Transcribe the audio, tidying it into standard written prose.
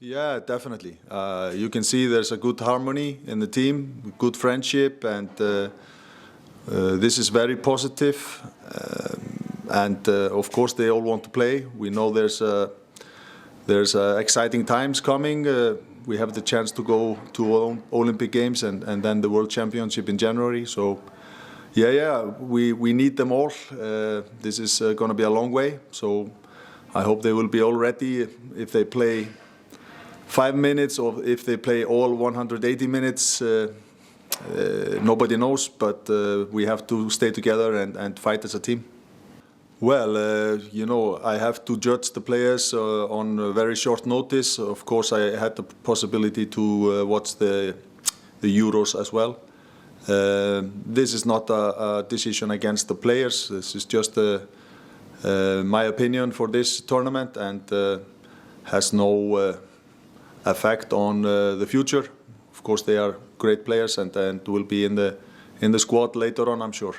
Yeah, definitely. You can see there's a good harmony in the team, good friendship, and this is very positive. Of course, they all want to play. We know there's exciting times coming. We have the chance to go to Olympic Games and then the World Championship in January. So, we need them all. This is going to be a long way. So, I hope they will be all ready if they play 5 minutes or if they play all 180 minutes. Nobody knows, but we have to stay together and fight as a team. Well, I have to judge the players on a very short notice. Of course, I had the possibility to watch the Euros as well. This is not a decision against the players. This is just my opinion for this tournament and has no effect on the future. Of course, they are great players and will be in the squad later on, I'm sure.